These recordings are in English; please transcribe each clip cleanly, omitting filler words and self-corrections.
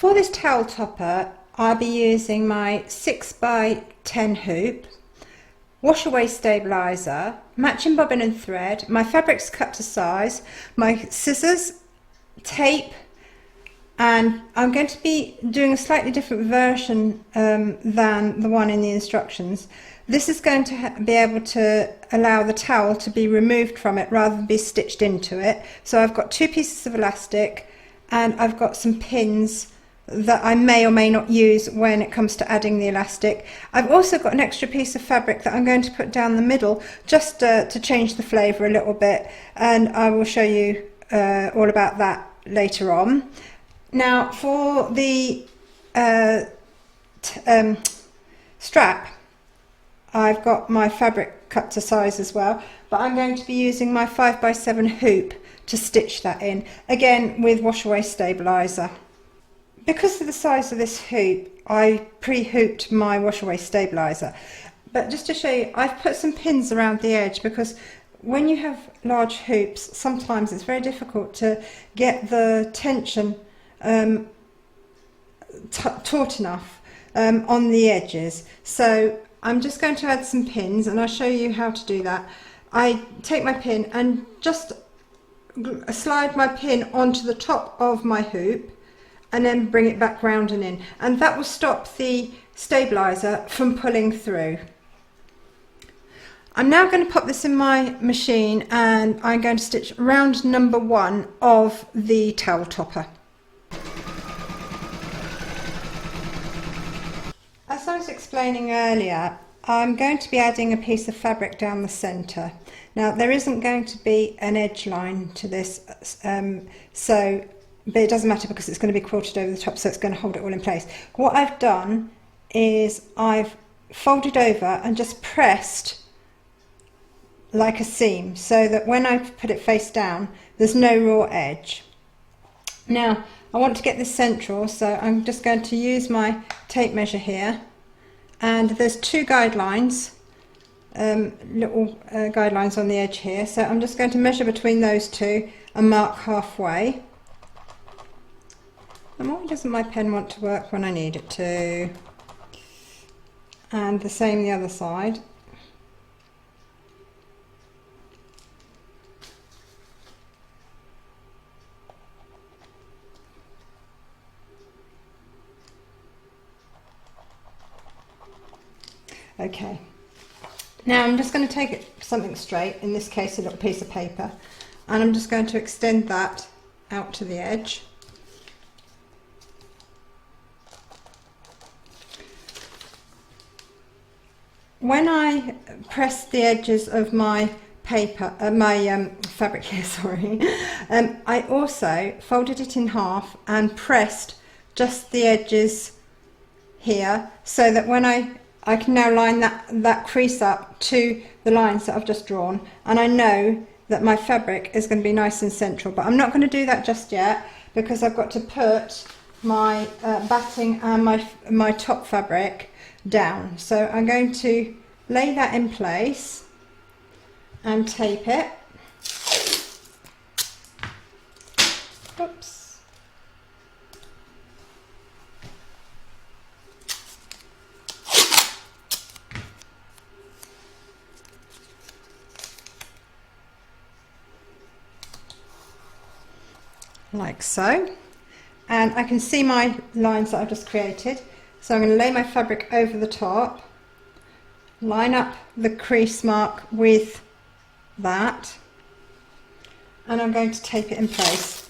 For this towel topper, I'll be using my 6x10 hoop, wash away stabiliser, matching bobbin and thread, my fabrics cut to size, my scissors, tape, and I'm going to be doing a slightly different version than the one in the instructions. This is going to be able to allow the towel to be removed from it rather than be stitched into it. So I've got 2 pieces of elastic and I've got some pins that I may or may not use when it comes to adding the elastic. I've also got an extra piece of fabric that I'm going to put down the middle just to change the flavour a little bit, and I will show you all about that later on. Now for the strap, I've got my fabric cut to size as well, but I'm going to be using my 5x7 hoop to stitch that in, again with wash away stabiliser. Because of the size of this hoop, I pre-hooped my wash away stabiliser, but just to show you, I've put some pins around the edge because when you have large hoops, sometimes it's very difficult to get the tension taut enough on the edges. So I'm just going to add some pins and I'll show you how to do that. I take my pin and just slide my pin onto the top of my hoop and then bring it back round and in, and that will stop the stabiliser from pulling through. I'm now going to pop this in my machine and I'm going to stitch round number 1 of the towel topper. As I was explaining earlier, I'm going to be adding a piece of fabric down the centre. Now there isn't going to be an edge line to this, but it doesn't matter because it's going to be quilted over the top, so it's going to hold it all in place. What I've done is I've folded over and just pressed like a seam so that when I put it face down there's no raw edge. Now I want to get this central, so I'm just going to use my tape measure here, and there's 2 guidelines, little guidelines on the edge here, so I'm just going to measure between those 2 and mark halfway. And why doesn't my pen want to work when I need it to? And the same the other side. Okay, now I'm just going to take something straight, in this case a little piece of paper, and I'm just going to extend that out to the edge. When I press the edges of my paper, fabric here, sorry, I also folded it in half and pressed just the edges here, so that when I can now line that crease up to the lines that I've just drawn, and I know that my fabric is going to be nice and central. But I'm not going to do that just yet because I've got to put my batting and my top fabric down. So I'm going to lay that in place and tape it. Oops. Like so, and I can see my lines that I've just created, so I'm going to lay my fabric over the top, line up the crease mark with that, and I'm going to tape it in place.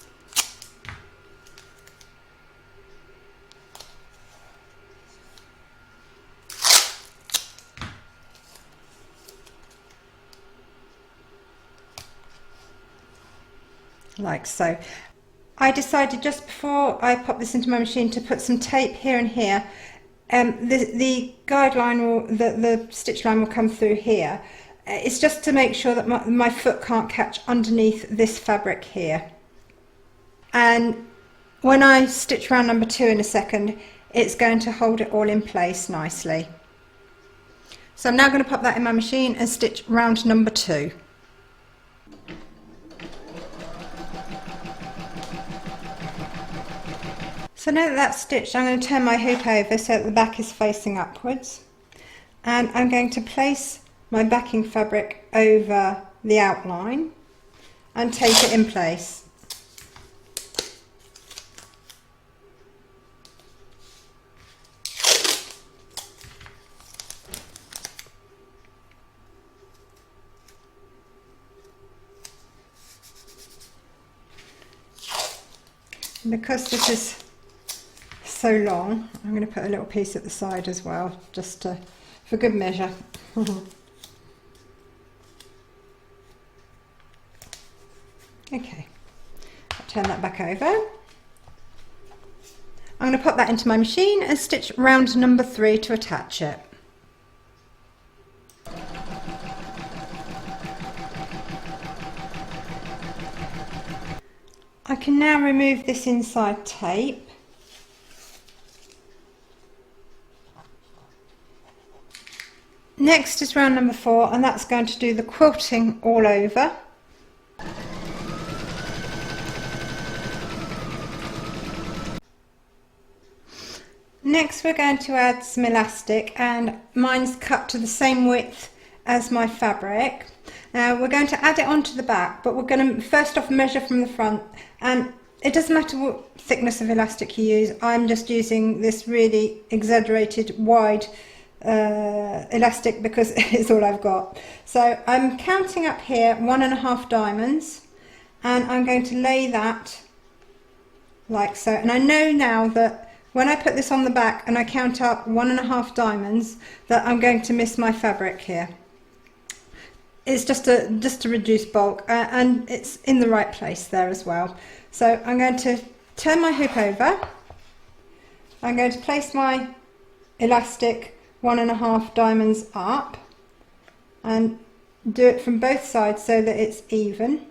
Like so. I decided just before I pop this into my machine to put some tape here and here. The guideline, the stitch line will come through here. It's just to make sure that my foot can't catch underneath this fabric here. And when I stitch round number 2 in a second, it's going to hold it all in place nicely. So I'm now going to pop that in my machine and stitch round number 2. So now that that's stitched, I'm going to turn my hoop over so that the back is facing upwards, and I'm going to place my backing fabric over the outline and tape it in place. Because this is so long, I'm going to put a little piece at the side as well, just for good measure. Okay, I'll turn that back over. I'm going to pop that into my machine and stitch round number 3 to attach it. I can now remove this inside tape. Next is round number 4, and that's going to do the quilting all over. Next we're going to add some elastic, and mine's cut to the same width as my fabric. Now we're going to add it onto the back, but we're going to first off measure from the front, and it doesn't matter what thickness of elastic you use. I'm just using this really exaggerated wide elastic because it's all I've got. So I'm counting up here 1.5 diamonds, and I'm going to lay that like so. And I know now that when I put this on the back and I count up 1.5 diamonds that I'm going to miss my fabric here. It's just to reduce bulk, and it's in the right place there as well. So I'm going to turn my hoop over. I'm going to place my elastic 1.5 diamonds up and do it from both sides so that it's even.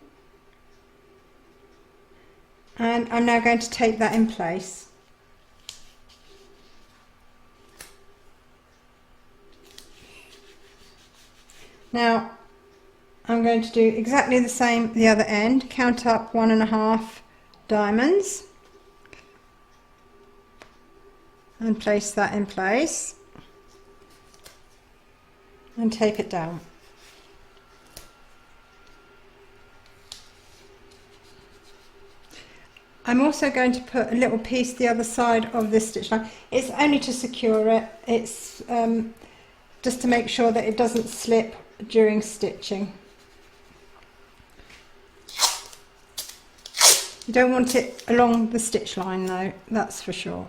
And I'm now going to tape that in place. Now I'm going to do exactly the same the other end, count up 1.5 diamonds and place that in place and tape it down. I'm also going to put a little piece the other side of this stitch line. It's only to secure it, it's just to make sure that it doesn't slip during stitching. You don't want it along the stitch line though, that's for sure.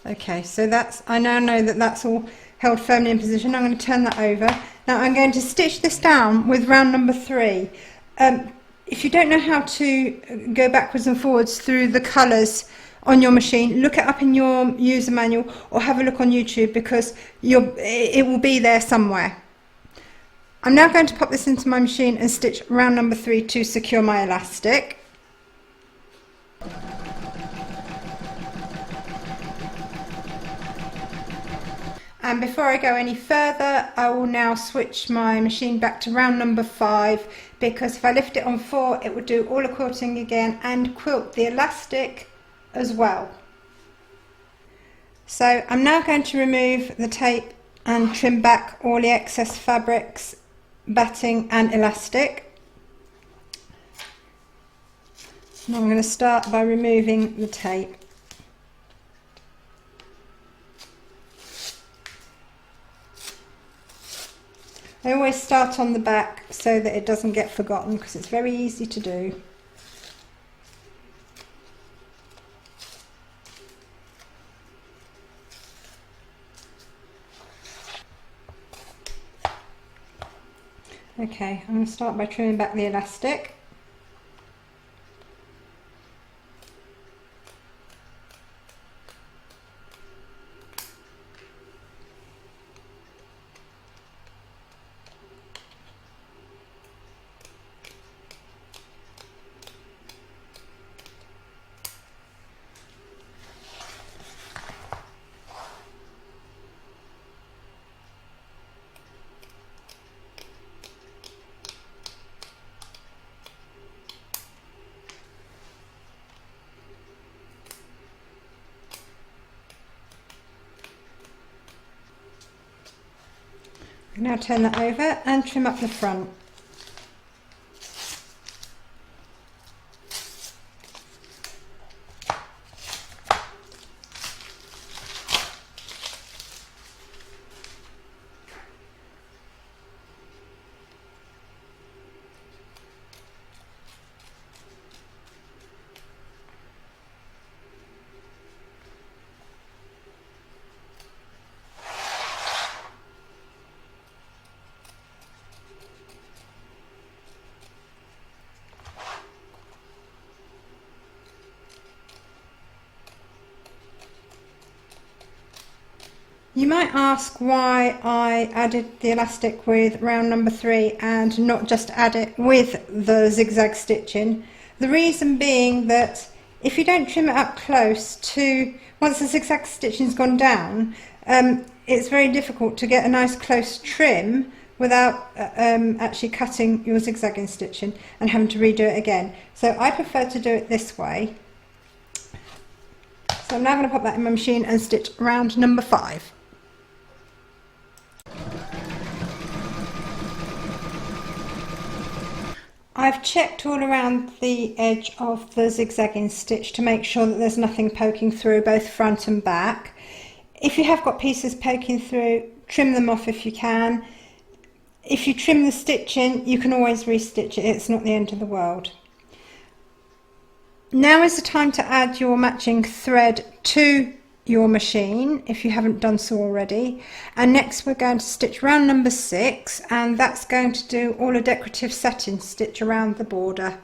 Okay, so I now know that that's all held firmly in position. I'm going to turn that over. Now I'm going to stitch this down with round number 3. If you don't know how to go backwards and forwards through the colours on your machine, look it up in your user manual or have a look on YouTube, because it will be there somewhere. I'm now going to pop this into my machine and stitch round number 3 to secure my elastic. And before I go any further, I will now switch my machine back to round number 5, because if I lift it on 4, it will do all the quilting again and quilt the elastic as well. So I'm now going to remove the tape and trim back all the excess fabrics, batting and elastic. And I'm going to start by removing the tape. I always start on the back so that it doesn't get forgotten, because it's very easy to do. Okay, I'm going to start by trimming back the elastic. can now turn that over and trim up the front. You might ask why I added the elastic with round number 3 and not just add it with the zigzag stitching. The reason being that if you don't trim it up close to, once the zigzag stitching's gone down, it's very difficult to get a nice close trim without actually cutting your zigzagging stitching and having to redo it again. So I prefer to do it this way. So I'm now going to pop that in my machine and stitch round number 5. I've checked all around the edge of the zigzagging stitch to make sure that there's nothing poking through both front and back. If you have got pieces poking through, trim them off if you can. If you trim the stitching, you can always restitch it, it's not the end of the world. Now is the time to add your matching thread to your machine if you haven't done so already, and next we're going to stitch round number 6, and that's going to do all a decorative satin stitch around the border.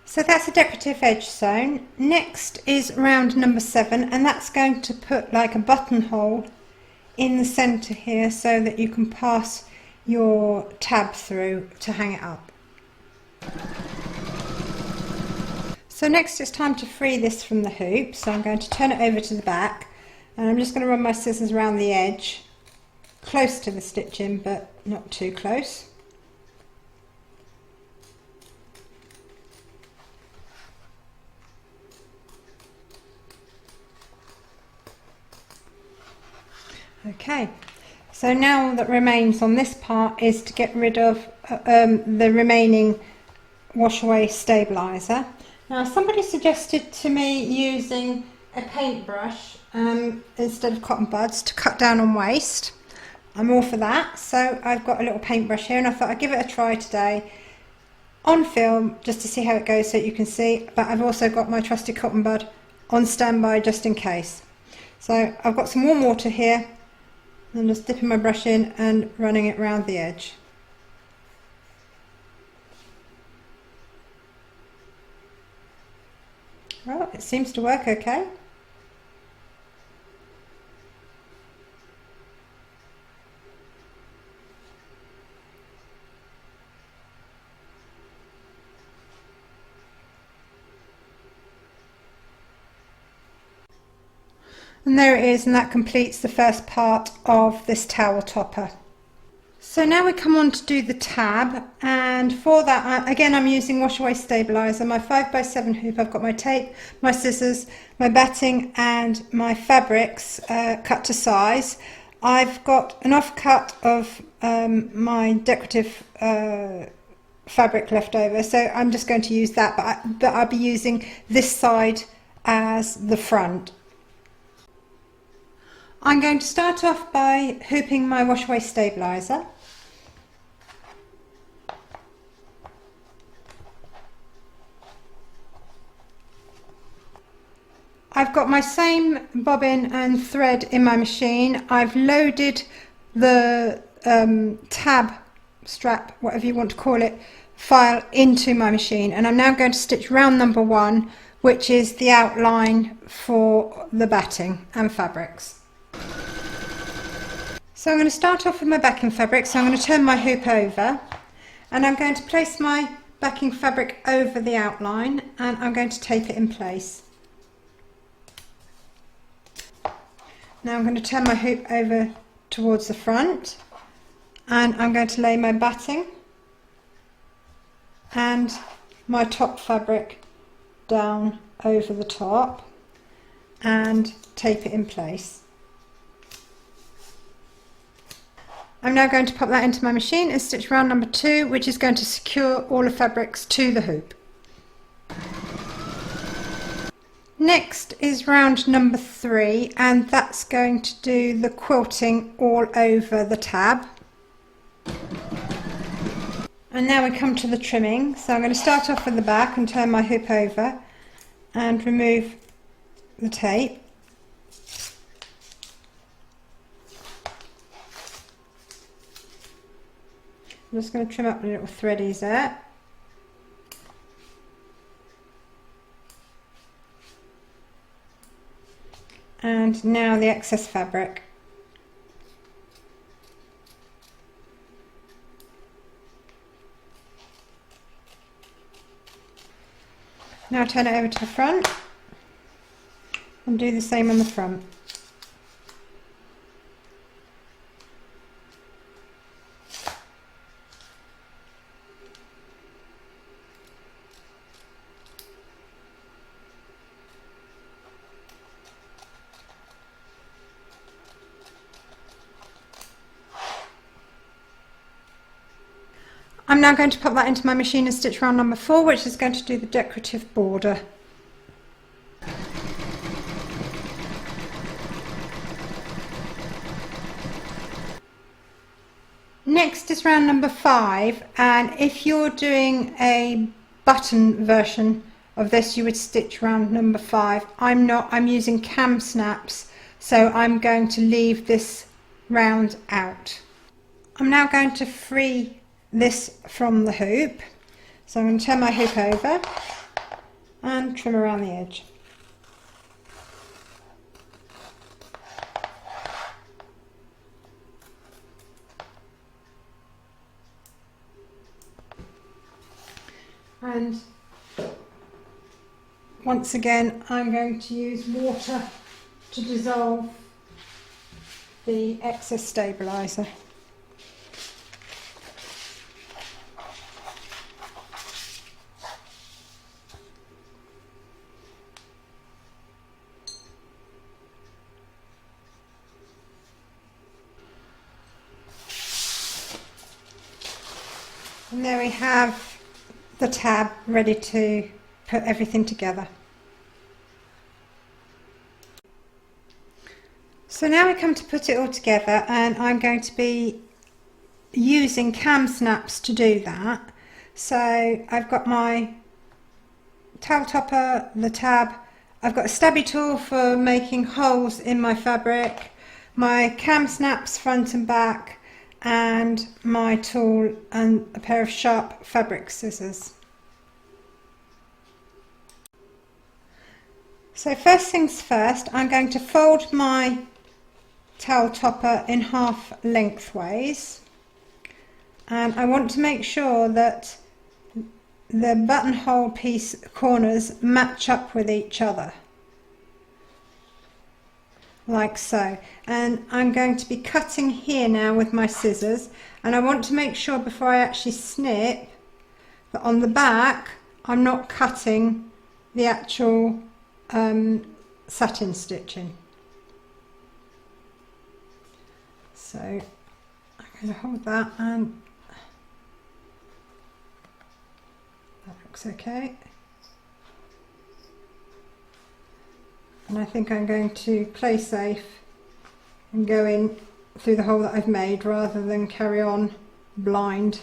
So that's a decorative edge sewn. Next is round number 7, and that's going to put like a buttonhole in the centre here so that you can pass your tab through to hang it up. So next it's time to free this from the hoop, so I'm going to turn it over to the back, and I'm just going to run my scissors around the edge, close to the stitching but not too close. Okay, so now all that remains on this part is to get rid of the remaining wash away stabiliser. Now somebody suggested to me using a paintbrush instead of cotton buds to cut down on waste. I'm all for that, so I've got a little paintbrush here and I thought I'd give it a try today on film just to see how it goes so you can see, but I've also got my trusty cotton bud on standby just in case. So I've got some warm water here. I'm just dipping my brush in and running it round the edge. Well, it seems to work okay. And there it is, and that completes the first part of this towel topper. So now we come on to do the tab, and for that again I'm using wash away stabiliser, my 5x7 hoop. I've got my tape, my scissors, my batting and my fabrics cut to size. I've got an offcut of my decorative fabric left over, so I'm just going to use that, but I'll be using this side as the front. I'm going to start off by hooping my wash away stabiliser. I've got my same bobbin and thread in my machine. I've loaded the tab strap, whatever you want to call it, file into my machine, and I'm now going to stitch round number 1, which is the outline for the batting and fabrics. So I'm going to start off with my backing fabric, so I'm going to turn my hoop over and I'm going to place my backing fabric over the outline and I'm going to tape it in place. Now I'm going to turn my hoop over towards the front and I'm going to lay my batting and my top fabric down over the top and tape it in place. I'm now going to pop that into my machine and stitch round number 2, which is going to secure all the fabrics to the hoop. Next is round number 3, and that's going to do the quilting all over the tab. And now we come to the trimming. So I'm going to start off with the back and turn my hoop over and remove the tape. I'm just going to trim up the little threadies there. And now the excess fabric. Now turn it over to the front and do the same on the front. I'm now going to pop that into my machine and stitch round number 4, which is going to do the decorative border. Next is round number 5, and if you're doing a button version of this, you would stitch round number 5. I'm not, I'm using cam snaps, so I'm going to leave this round out. I'm now going to free this from the hoop, so I'm going to turn my hoop over and trim around the edge. And once again I'm going to use water to dissolve the excess stabiliser. And there we have the tab ready to put everything together. So now we come to put it all together, and I'm going to be using cam snaps to do that. So I've got my towel topper, the tab, I've got a stabby tool for making holes in my fabric, my cam snaps front and back, and my tool and a pair of sharp fabric scissors. So first things first, I'm going to fold my towel topper in half lengthways, and I want to make sure that the buttonhole piece corners match up with each other, like so. And I'm going to be cutting here now with my scissors, and I want to make sure before I actually snip that on the back I'm not cutting the actual satin stitching. So I'm going to hold that, and that looks okay. And I think I'm going to play safe and go in through the hole that I've made rather than carry on blind.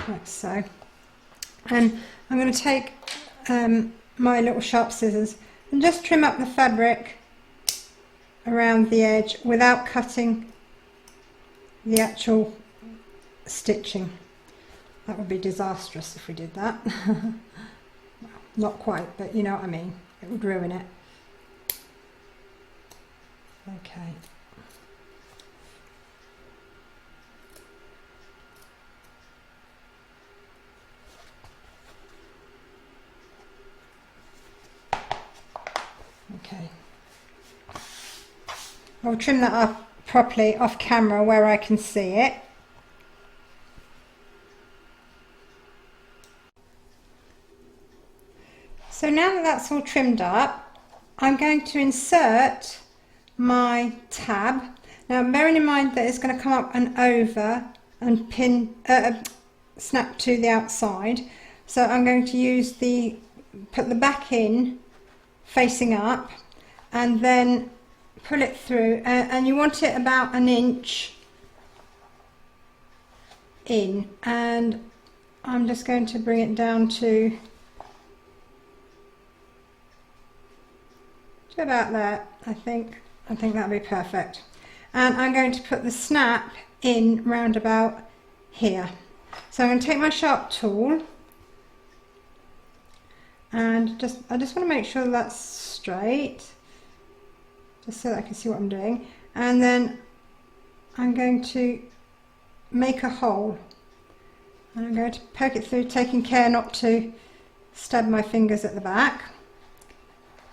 Like so. And I'm going to take my little sharp scissors and just trim up the fabric around the edge without cutting the actual stitching. That would be disastrous if we did that. Well, not quite, but you know what I mean. It would ruin it. Okay. Okay. I'll trim that up properly off camera where I can see it. So now that that's all trimmed up, I'm going to insert my tab. Now bearing in mind that it's going to come up and over and pin, snap to the outside. So I'm going to use put the back in facing up and then pull it through, and you want it about an inch in, and I'm just going to bring it down to about there. I think that'll be perfect. And I'm going to put the snap in round about here. So I'm going to take my sharp tool and I just want to make sure that's straight, just so that I can see what I'm doing. And then I'm going to make a hole, and I'm going to poke it through, taking care not to stab my fingers at the back.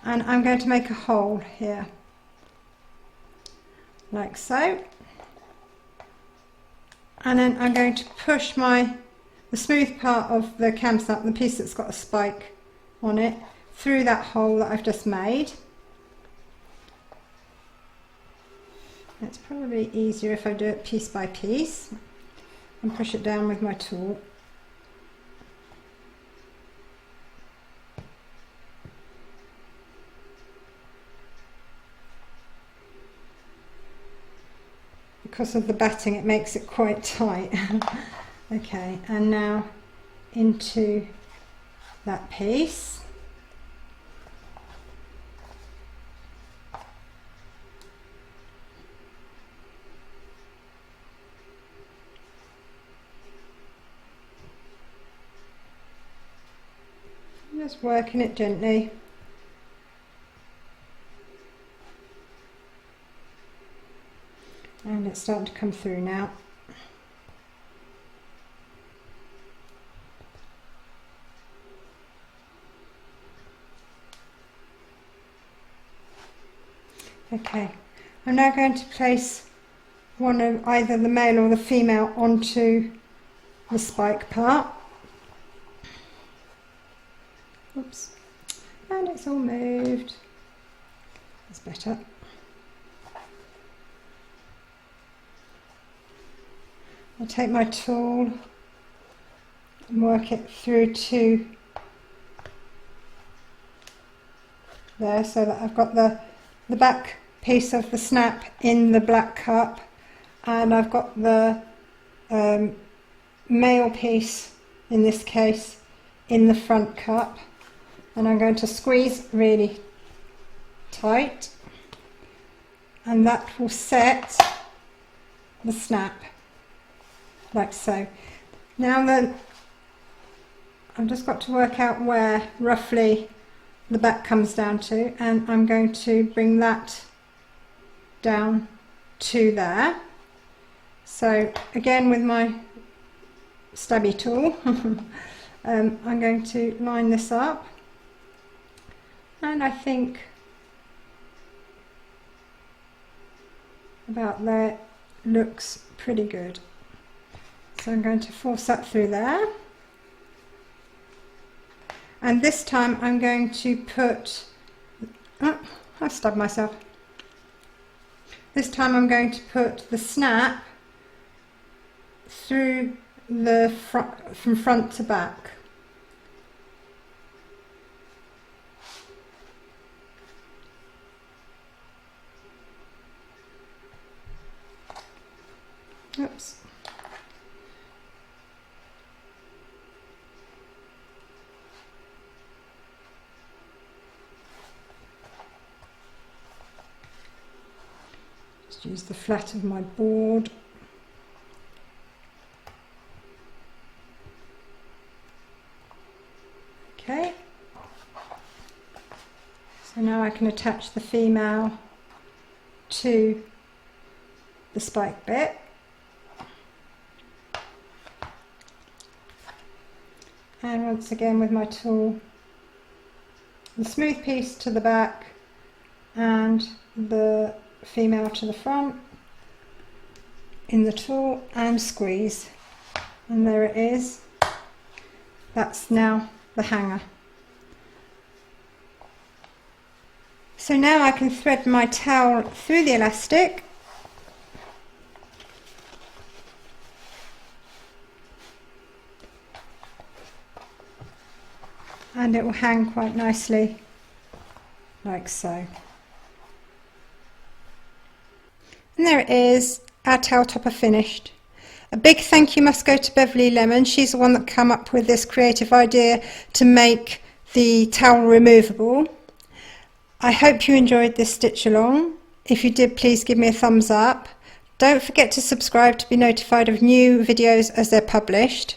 And I'm going to make a hole here, like so. And then I'm going to push the smooth part of the cam snap, the piece that's got a spike on it, through that hole that I've just made. It's probably easier if I do it piece by piece and push it down with my tool. Because of the batting, it makes it quite tight. Okay, and now into that piece. Just working it gently. And it's starting to come through now. Okay, I'm now going to place one of either the male or the female onto the spike part. Oops, and it's all moved. That's better. I'll take my tool and work it through to there, so that I've got the back piece of the snap in the black cup, and I've got the male piece, in this case, in the front cup, and I'm going to squeeze really tight, and that will set the snap like so. Now then, I've just got to work out where roughly the back comes down to, and I'm going to bring that down to there. So again, with my stabby tool, I'm going to line this up, and I think about there looks pretty good. So I'm going to force that through there, and this time I'm going to put, oh, I've stabbed myself. This time I'm going to put the snap through the front, from front to back. Oops. Just use the flat of my board. Okay. So now I can attach the female to the spike bit. And once again with my tool, the smooth piece to the back and the female to the front in the tool and squeeze, and there it is. That's now the hanger. So now I can thread my towel through the elastic and it will hang quite nicely like so. And there it is, our towel topper finished. A big thank you must go to Beverly Lemon. She's the one that came up with this creative idea to make the towel removable. I hope you enjoyed this stitch along. If you did, please give me a thumbs up. Don't forget to subscribe to be notified of new videos as they're published.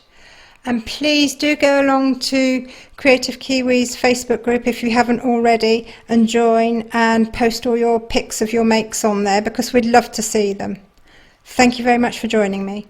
And please do go along to Kreative Kiwi's Facebook group if you haven't already, and join and post all your pics of your makes on there, because we'd love to see them. Thank you very much for joining me.